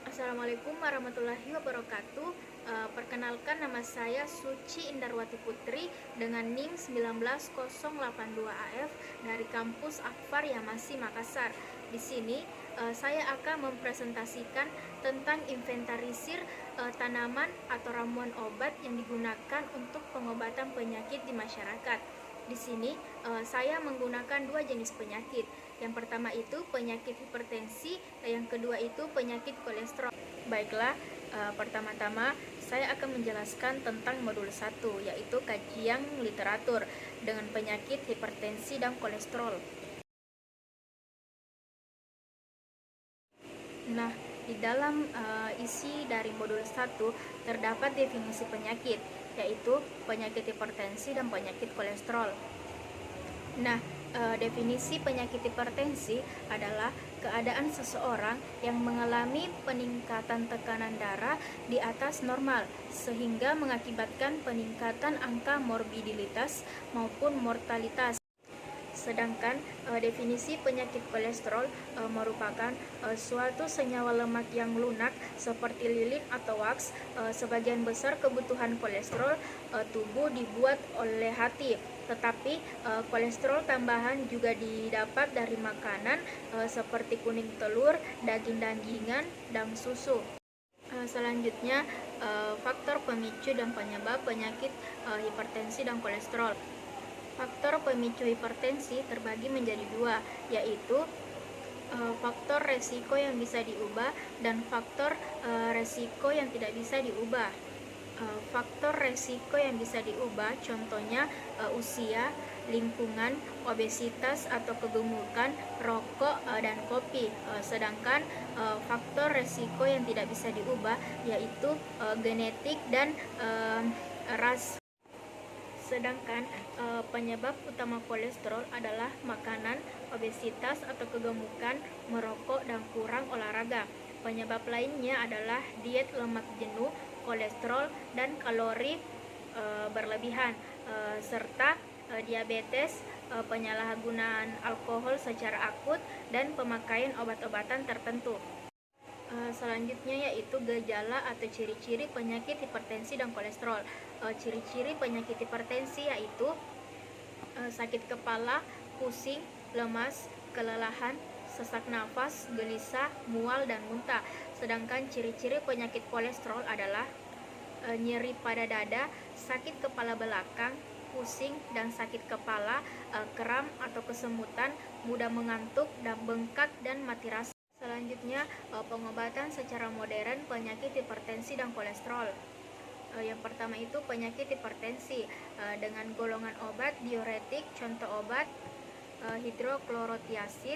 Assalamualaikum warahmatullahi wabarakatuh. Perkenalkan, nama saya Suci Indarwati Putri dengan NIM 19082AF dari kampus Akfar Yamasi Makassar. Di sini saya akan mempresentasikan tentang inventarisir tanaman atau ramuan obat yang digunakan untuk pengobatan penyakit di masyarakat. Di sini saya menggunakan dua jenis penyakit. Yang pertama itu penyakit hipertensi, dan yang kedua itu penyakit kolesterol. Baiklah, pertama-tama saya akan menjelaskan tentang modul 1, yaitu kajian literatur dengan penyakit hipertensi dan kolesterol. Nah, di dalam isi dari modul 1 terdapat definisi penyakit, yaitu penyakit hipertensi dan penyakit kolesterol. Nah, definisi penyakit hipertensi adalah keadaan seseorang yang mengalami peningkatan tekanan darah di atas normal sehingga mengakibatkan peningkatan angka morbiditas maupun mortalitas. Sedangkan definisi penyakit kolesterol merupakan suatu senyawa lemak yang lunak seperti lilin atau wax. Sebagian besar kebutuhan kolesterol tubuh dibuat oleh hati, tetapi kolesterol tambahan juga didapat dari makanan seperti kuning telur, daging-dagingan, dan susu. Selanjutnya, faktor pemicu dan penyebab penyakit hipertensi dan kolesterol. Faktor pemicu hipertensi terbagi menjadi dua, yaitu faktor resiko yang bisa diubah dan faktor resiko yang tidak bisa diubah. Faktor resiko yang bisa diubah contohnya usia, lingkungan, obesitas atau kegemukan, rokok, dan kopi. Sedangkan faktor resiko yang tidak bisa diubah yaitu genetik dan ras. Sedangkan penyebab utama kolesterol adalah makanan, obesitas atau kegemukan, merokok, dan kurang olahraga. Penyebab lainnya adalah diet lemak jenuh, kolesterol, dan kalori berlebihan, serta diabetes, penyalahgunaan alkohol secara akut, dan pemakaian obat-obatan tertentu. Selanjutnya yaitu gejala atau ciri-ciri penyakit hipertensi dan kolesterol. Ciri-ciri penyakit hipertensi yaitu sakit kepala, pusing, lemas, kelelahan, sesak nafas, gelisah, mual, dan muntah. Sedangkan ciri-ciri penyakit kolesterol adalah nyeri pada dada, sakit kepala belakang, pusing dan sakit kepala, kram atau kesemutan, mudah mengantuk, dan bengkak dan mati rasa. Selanjutnya, pengobatan secara modern penyakit hipertensi dan kolesterol. Yang pertama itu penyakit hipertensi dengan golongan obat diuretik, contoh obat hidroklorotiazid.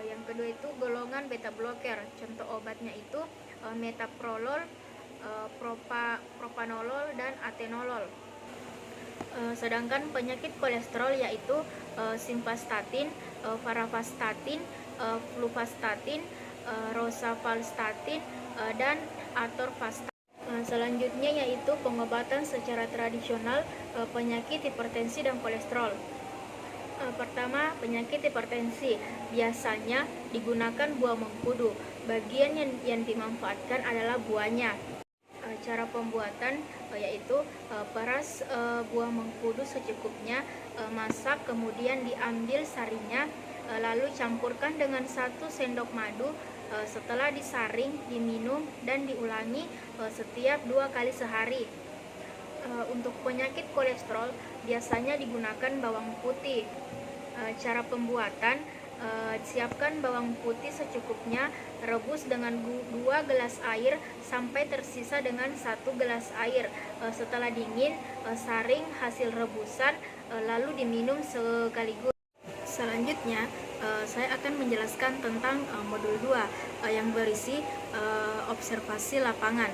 Yang kedua itu golongan beta blocker, contoh obatnya itu metoprolol, propanolol, dan atenolol. Sedangkan penyakit kolesterol yaitu simvastatin, varavastatin, fluvastatin, rosuvastatin, dan atorvastatin. Selanjutnya yaitu pengobatan secara tradisional penyakit hipertensi dan kolesterol. Pertama, penyakit hipertensi biasanya digunakan buah mengkudu. Bagian yang dimanfaatkan adalah buahnya. Cara pembuatan yaitu peras buah mengkudu secukupnya, masak, kemudian diambil sarinya, lalu campurkan dengan 1 sendok madu. Setelah disaring, diminum dan diulangi setiap 2 kali sehari. Untuk penyakit kolesterol biasanya digunakan bawang putih. Cara pembuatan, siapkan bawang putih secukupnya, rebus dengan 2 gelas air sampai tersisa dengan 1 gelas air. Setelah dingin, saring hasil rebusan, lalu diminum sekaligus. Selanjutnya, saya akan menjelaskan tentang modul 2 yang berisi observasi lapangan.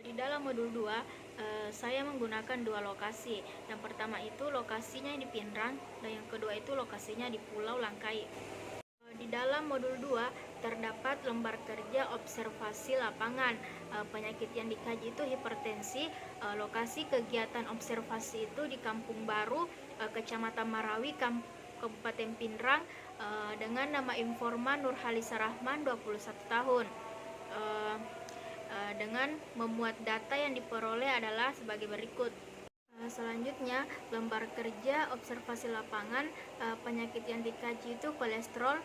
Di dalam modul 2, saya menggunakan 2 lokasi. Yang pertama itu lokasinya di Pinrang, dan yang kedua itu lokasinya di Pulau Langkai. Di dalam modul 2 terdapat lembar kerja observasi lapangan. Penyakit yang dikaji itu hipertensi. Lokasi kegiatan observasi itu di Kampung Baru, Kecamatan Marawi, Kabupaten Pinrang, dengan nama informan Nurhalisa Rahman 21 tahun. Dengan memuat data yang diperoleh adalah sebagai berikut. Selanjutnya, lembar kerja observasi lapangan penyakit yang dikaji itu kolesterol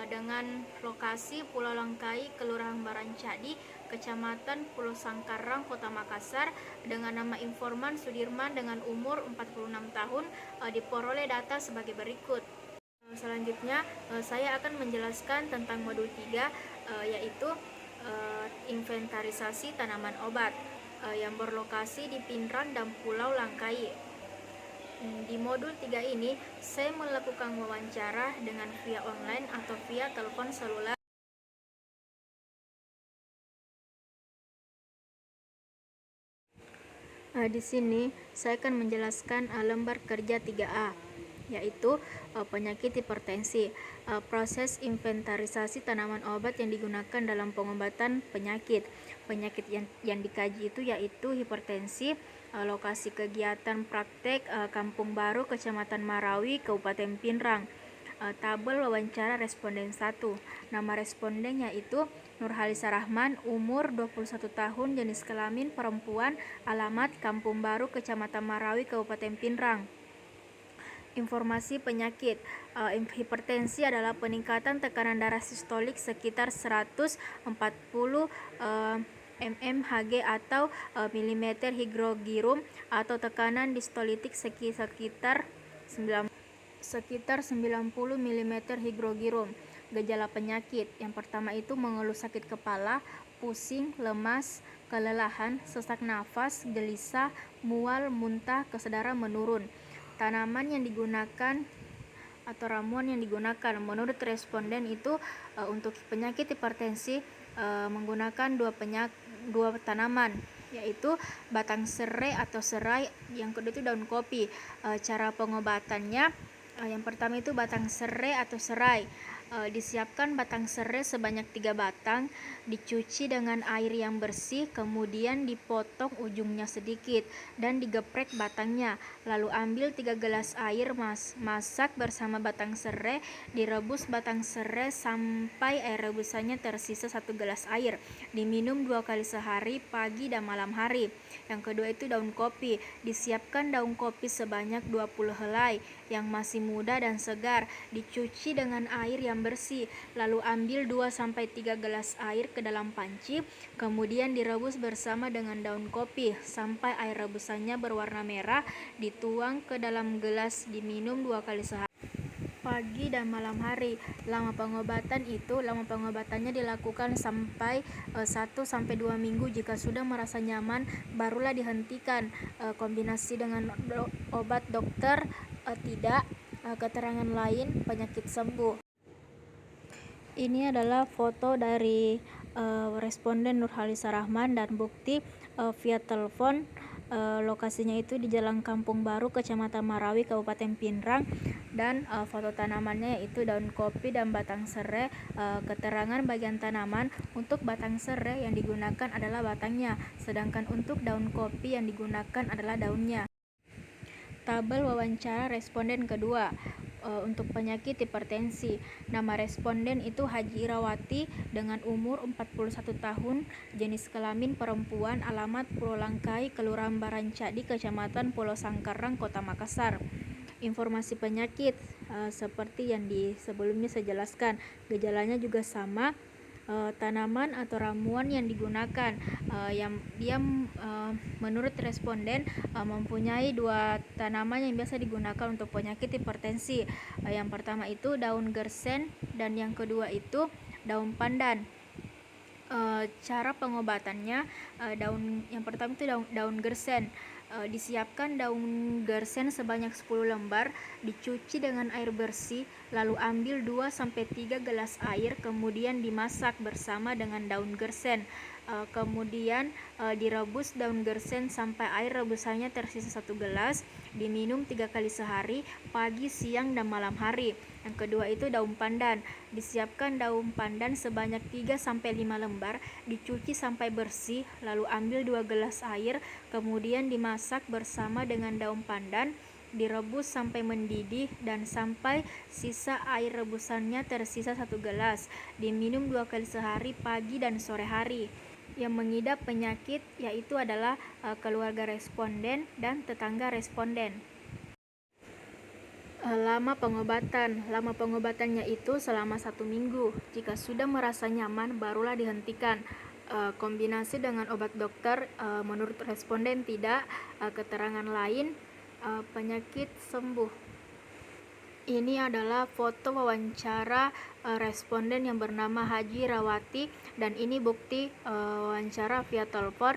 dengan lokasi Pulau Langkai, Kelurahan Barancadi, Kecamatan Pulau Sangkarang, Kota Makassar, dengan nama informan Sudirman dengan umur 46 tahun. Diperoleh data sebagai berikut. Selanjutnya, saya akan menjelaskan tentang modul 3, yaitu inventarisasi tanaman obat yang berlokasi di Pinrang dan Pulau Langkai. Di modul 3 ini, saya melakukan wawancara dengan via online atau via telepon seluler. Di sini, saya akan menjelaskan lembar kerja 3A, yaitu penyakit hipertensi. Proses inventarisasi tanaman obat yang digunakan dalam pengobatan penyakit. Penyakit yang dikaji itu yaitu hipertensi. Lokasi kegiatan praktek Kampung Baru, Kecamatan Marawi, Kabupaten Pinrang. Tabel wawancara responden 1. Nama responden yaitu Nurhalisa Rahman, umur 21 tahun, jenis kelamin perempuan, alamat Kampung Baru, Kecamatan Marawi, Kabupaten Pinrang. Informasi penyakit. Hipertensi adalah peningkatan tekanan darah sistolik sekitar 140 mmHg atau milimeter higrogirum, atau tekanan distolitik sekitar 90 mm higrogirum. Gejala penyakit. Yang pertama itu mengeluh sakit kepala, pusing, lemas, kelelahan, sesak nafas, gelisah, mual, muntah, kesadaran menurun. Tanaman yang digunakan atau ramuan yang digunakan menurut responden itu untuk penyakit hipertensi menggunakan dua tanaman, yaitu batang serai atau serai, yang kedua itu daun kopi. Cara pengobatannya, yang pertama itu batang serai atau serai. Disiapkan batang serai sebanyak 3 batang, dicuci dengan air yang bersih, kemudian dipotong ujungnya sedikit dan digeprek batangnya. Lalu ambil 3 gelas air, masak bersama batang serai, direbus batang serai sampai air rebusannya tersisa 1 gelas air. Diminum 2 kali sehari, pagi dan malam hari. Yang kedua itu daun kopi. Disiapkan daun kopi sebanyak 20 helai yang masih muda dan segar, dicuci dengan air yang bersih, lalu ambil 2-3 gelas air ke dalam panci, kemudian direbus bersama dengan daun kopi sampai air rebusannya berwarna merah, dituang ke dalam gelas, diminum 2 kali sehari, pagi dan malam hari. Lama pengobatannya dilakukan sampai 1-2 minggu. Jika sudah merasa nyaman, barulah dihentikan. Kombinasi dengan obat dokter tidak. Keterangan lain, penyakit sembuh. Ini adalah foto dari responden Nurhalisa Rahman dan bukti via telepon. Lokasinya itu di Jalan Kampung Baru, Kecamatan Marawi, Kabupaten Pinrang, dan foto tanamannya yaitu daun kopi dan batang serai. Keterangan bagian tanaman, untuk batang serai yang digunakan adalah batangnya, sedangkan untuk daun kopi yang digunakan adalah daunnya. Tabel wawancara responden kedua. Untuk penyakit hipertensi, nama responden itu Haji Irawati dengan umur 41 tahun, jenis kelamin perempuan, alamat Pulau Langkai, Kelurahan Barancadi, Kecamatan Pulau Sangkarang, Kota Makassar. Informasi penyakit seperti yang sebelumnya saya jelaskan, gejalanya juga sama. Tanaman atau ramuan yang digunakan, yang dia menurut responden mempunyai 2 tanaman yang biasa digunakan untuk penyakit hipertensi. Yang pertama itu daun gersen dan yang kedua itu daun pandan. Cara pengobatannya, yang pertama itu daun gersen. Disiapkan daun gersen sebanyak 10 lembar, dicuci dengan air bersih, lalu ambil 2-3 gelas air, kemudian dimasak bersama dengan daun gersen. Kemudian direbus daun gersen sampai air rebusannya tersisa 1 gelas, diminum 3 kali sehari, pagi, siang, dan malam hari. Yang kedua itu daun pandan. Disiapkan daun pandan sebanyak 3-5 lembar, dicuci sampai bersih, lalu ambil 2 gelas air, kemudian dimasak bersama dengan daun pandan, direbus sampai mendidih dan sampai sisa air rebusannya tersisa 1 gelas. Diminum 2 kali sehari, pagi dan sore hari. Yang mengidap penyakit yaitu adalah keluarga responden dan tetangga responden. Lama pengobatannya itu selama 1 minggu. Jika sudah merasa nyaman, barulah dihentikan. Kombinasi dengan obat dokter, menurut responden tidak. Keterangan lain, penyakit sembuh. Ini adalah foto wawancara responden yang bernama Haji Rawati, dan ini bukti wawancara via telepon.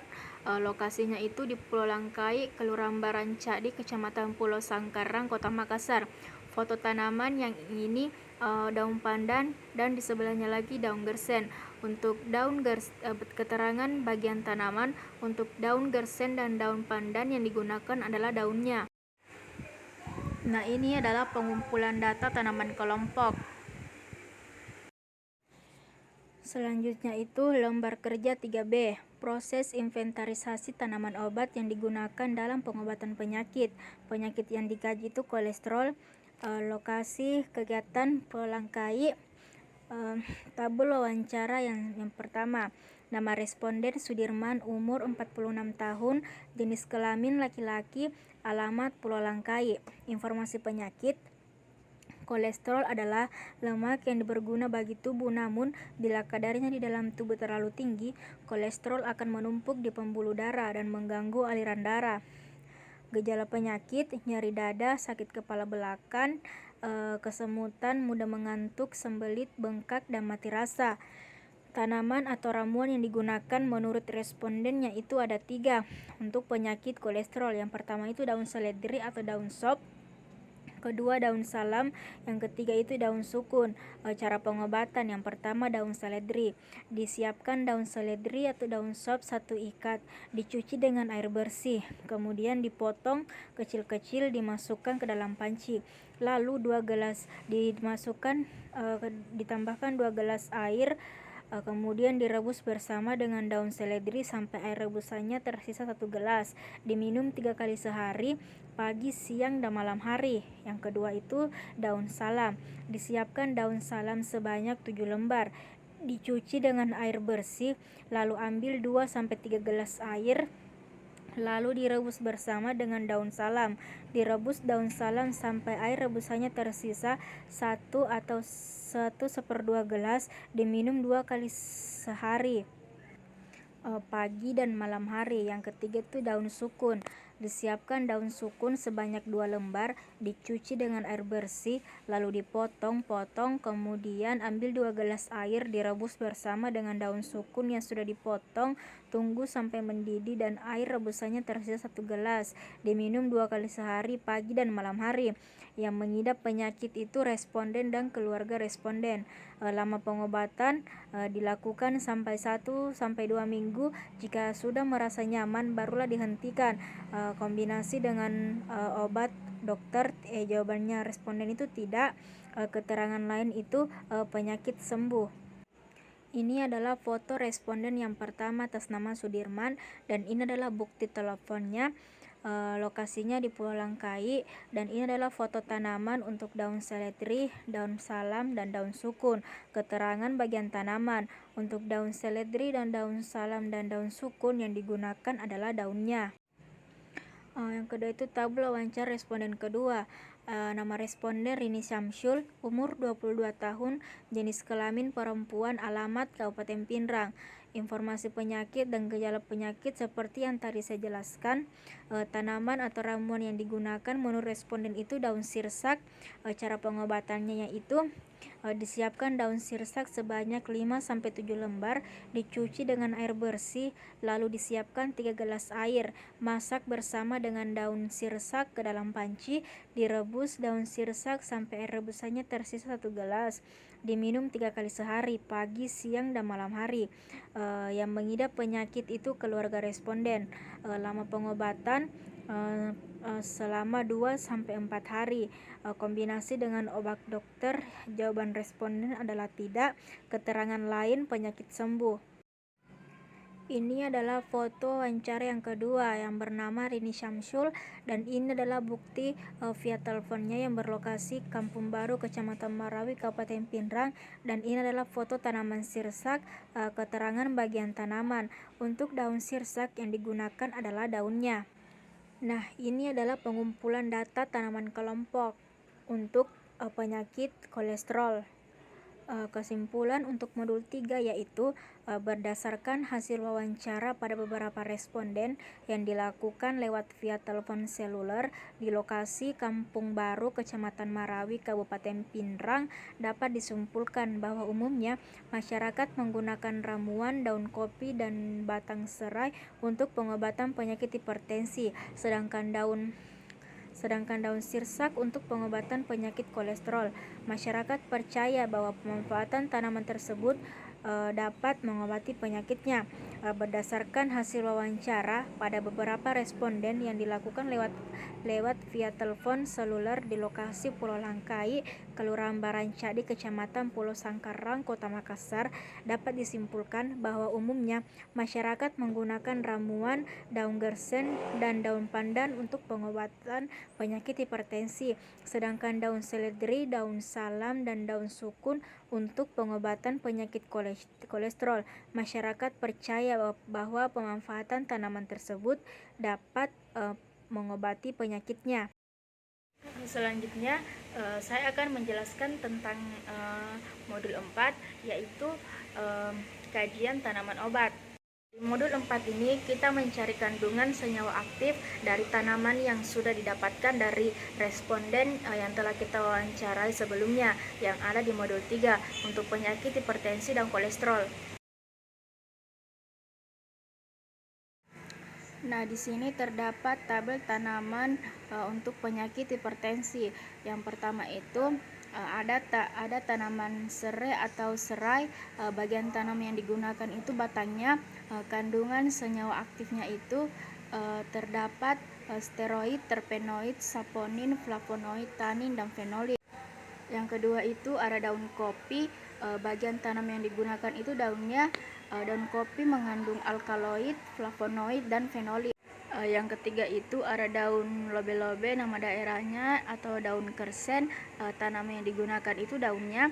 Lokasinya itu di Pulau Langkai, Kelurahan Baranca di Kecamatan Pulau Sangkarang, Kota Makassar. Foto tanaman yang ini daun pandan, dan di sebelahnya lagi daun gersen. Untuk keterangan bagian tanaman, untuk daun gersen dan daun pandan yang digunakan adalah daunnya. Nah, ini adalah pengumpulan data tanaman kelompok. Selanjutnya itu lembar kerja 3B, proses inventarisasi tanaman obat yang digunakan dalam pengobatan penyakit. Penyakit yang dikaji itu kolesterol. Lokasi kegiatan Pulau Langkai. Tabel wawancara yang pertama. Nama responden Sudirman, umur 46 tahun, jenis kelamin laki-laki, alamat Pulau Langkai. Informasi penyakit. Kolesterol adalah lemak yang berguna bagi tubuh, namun bila kadarnya di dalam tubuh terlalu tinggi, kolesterol akan menumpuk di pembuluh darah dan mengganggu aliran darah. Gejala penyakit, nyeri dada, sakit kepala belakang, kesemutan, mudah mengantuk, sembelit, bengkak, dan mati rasa. Tanaman atau ramuan yang digunakan menurut responden yaitu ada 3 untuk penyakit kolesterol. Yang pertama itu daun seledri atau daun sop, kedua daun salam, yang ketiga itu daun sukun. Cara pengobatan, yang pertama daun seledri. Disiapkan daun seledri atau daun sop 1 ikat, dicuci dengan air bersih, kemudian dipotong kecil-kecil, dimasukkan ke dalam panci. Lalu 2 gelas ditambahkan 2 gelas air, kemudian direbus bersama dengan daun seledri sampai air rebusannya tersisa 1 gelas. Diminum 3 kali sehari, pagi, siang, dan malam hari. Yang kedua itu daun salam. Disiapkan daun salam sebanyak 7 lembar. Dicuci dengan air bersih, lalu ambil 2-3 gelas air, lalu direbus bersama dengan daun salam. Direbus daun salam sampai air rebusannya tersisa 1 atau 1/2 gelas. Diminum 2 kali sehari, pagi dan malam hari. Yang ketiga itu daun sukun. Disiapkan daun sukun sebanyak 2 lembar, dicuci dengan air bersih, lalu dipotong-potong, kemudian ambil 2 gelas air, direbus bersama dengan daun sukun yang sudah dipotong, tunggu sampai mendidih dan air rebusannya tersisa 1 gelas. Diminum 2 kali sehari, pagi dan malam hari. Yang mengidap penyakit itu responden dan keluarga responden. Lama pengobatan dilakukan sampai 1-2 minggu. Jika sudah merasa nyaman, barulah dihentikan. Kombinasi dengan obat dokter, jawabannya responden itu tidak. Keterangan lain itu penyakit sembuh. Ini adalah foto responden yang pertama atas nama Sudirman, dan ini adalah bukti teleponnya. Lokasinya di Pulau Langkai, dan ini adalah foto tanaman untuk daun seledri, daun salam, dan daun sukun. Keterangan bagian tanaman, untuk daun seledri dan daun salam dan daun sukun yang digunakan adalah daunnya. Yang kedua itu tabel wawancara responden kedua. Nama responden Rini Syamsul, umur 22 tahun, jenis kelamin perempuan, alamat Kabupaten Pinrang. Informasi penyakit dan gejala penyakit seperti yang tadi saya jelaskan. Tanaman atau ramuan yang digunakan menurut responden itu daun sirsak. Cara pengobatannya yaitu disiapkan daun sirsak sebanyak 5-7 lembar, dicuci dengan air bersih, lalu disiapkan 3 gelas air, masak bersama dengan daun sirsak ke dalam panci, direbus daun sirsak sampai air rebusannya tersisa 1 gelas. Diminum 3 kali sehari, pagi, siang, dan malam hari. Yang mengidap penyakit itu keluarga responden. Lama pengobatan selama 2-4 hari. Kombinasi dengan obat dokter, jawaban responden adalah tidak. Keterangan lain penyakit sembuh. Ini adalah foto wawancara yang kedua yang bernama Rini Syamsul, dan ini adalah bukti via teleponnya yang berlokasi Kampung Baru, Kecamatan Marawi, Kabupaten Pindrang, dan ini adalah foto tanaman sirsak, keterangan bagian tanaman. Untuk daun sirsak yang digunakan adalah daunnya. Nah, ini adalah pengumpulan data tanaman kelompok untuk penyakit kolesterol. Kesimpulan untuk modul 3 yaitu berdasarkan hasil wawancara pada beberapa responden yang dilakukan lewat via telepon seluler di lokasi Kampung Baru, Kecamatan Marawi, Kabupaten Pindrang, dapat disimpulkan bahwa umumnya masyarakat menggunakan ramuan daun kopi dan batang serai untuk pengobatan penyakit hipertensi, sedangkan daun sirsak untuk pengobatan penyakit kolesterol. Masyarakat percaya bahwa pemanfaatan tanaman tersebut dapat mengobati penyakitnya. Berdasarkan hasil wawancara pada beberapa responden yang dilakukan lewat via telepon seluler di lokasi Pulau Langkai, Kelurahan Barancadi, Kecamatan Pulau Sangkarang, Kota Makassar, dapat disimpulkan bahwa umumnya masyarakat menggunakan ramuan daun gersen dan daun pandan untuk pengobatan penyakit hipertensi, sedangkan daun seledri, daun salam, dan daun sukun untuk pengobatan penyakit kolesterol. Masyarakat percaya bahwa pemanfaatan tanaman tersebut dapat mengobati penyakitnya. Selanjutnya saya akan menjelaskan tentang modul 4, yaitu kajian tanaman obat. Di modul 4 ini kita mencari kandungan senyawa aktif dari tanaman yang sudah didapatkan dari responden yang telah kita wawancarai sebelumnya yang ada di modul 3 untuk penyakit hipertensi dan kolesterol. Nah, di sini terdapat tabel tanaman untuk penyakit hipertensi. Yang pertama itu ada tanaman serai atau serai. Bagian tanam yang digunakan itu batangnya. Kandungan senyawa aktifnya itu terdapat steroid, terpenoid, saponin, flavonoid, tanin, dan fenolit. Yang kedua itu ada daun kopi. Bagian tanam yang digunakan itu daunnya. Daun kopi mengandung alkaloid, flavonoid, dan fenolit. Yang ketiga itu ada daun lobe-lobe, nama daerahnya, atau daun kersen. Tanaman yang digunakan itu daunnya.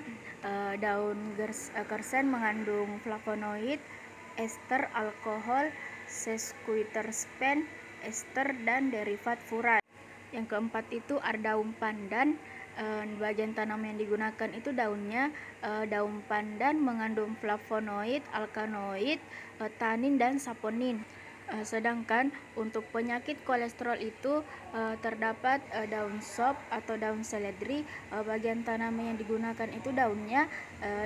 Kersen mengandung flavonoid, ester alkohol, sesquiterpen, ester, dan derivat furan. Yang keempat itu ada daun pandan. Bagian tanam yang digunakan itu daunnya. Daun pandan mengandung flavonoid, alkanoid, tanin, dan saponin. Sedangkan untuk penyakit kolesterol itu terdapat daun sop atau daun seledri. Bagian tanaman yang digunakan itu daunnya.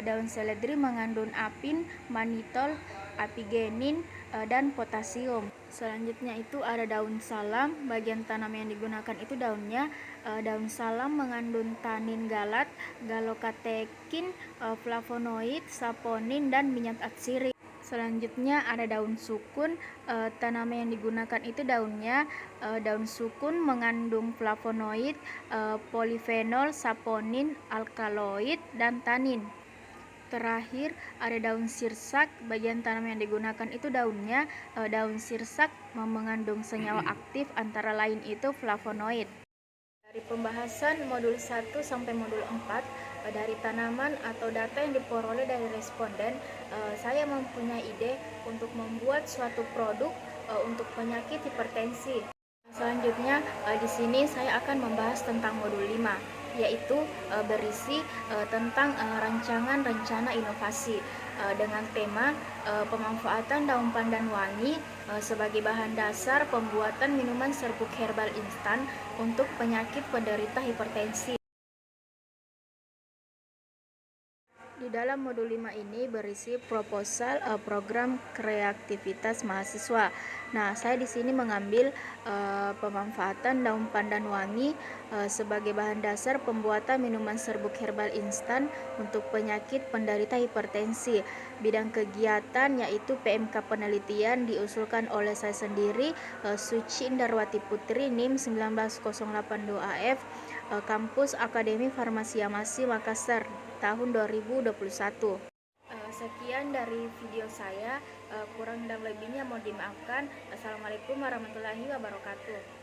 Daun seledri mengandung apin, manitol, apigenin, dan potasium. Selanjutnya itu ada daun salam. Bagian tanam yang digunakan itu daunnya. Daun salam mengandung tanin galat, galokatekin, flavonoid, saponin, dan minyak atsiri. Selanjutnya ada daun sukun. Tanaman yang digunakan itu daunnya. Daun sukun mengandung flavonoid, polifenol, saponin, alkaloid, dan tanin. Terakhir ada daun sirsak. Bagian tanaman yang digunakan itu daunnya. Daun sirsak mengandung senyawa aktif antara lain itu flavonoid. Dari pembahasan modul 1 sampai modul 4 dari tanaman atau data yang diperoleh dari responden, saya mempunyai ide untuk membuat suatu produk untuk penyakit hipertensi. Selanjutnya di sini saya akan membahas tentang modul 5, yaitu berisi tentang rancangan rencana inovasi dengan tema pemanfaatan daun pandan wangi sebagai bahan dasar pembuatan minuman serbuk herbal instan untuk penyakit penderita hipertensi. Di dalam modul 5 ini berisi proposal program kreativitas mahasiswa. Nah, saya di sini mengambil pemanfaatan daun pandan wangi sebagai bahan dasar pembuatan minuman serbuk herbal instan untuk penyakit penderita hipertensi. Bidang kegiatan yaitu PMK penelitian diusulkan oleh saya sendiri, Suci Indarwati Putri, NIM 19082AF, Kampus Akademi Farmasi Amasi Makassar, tahun 2021. Sekian dari video saya. Kurang dan lebihnya mohon dimaafkan. Assalamualaikum warahmatullahi wabarakatuh.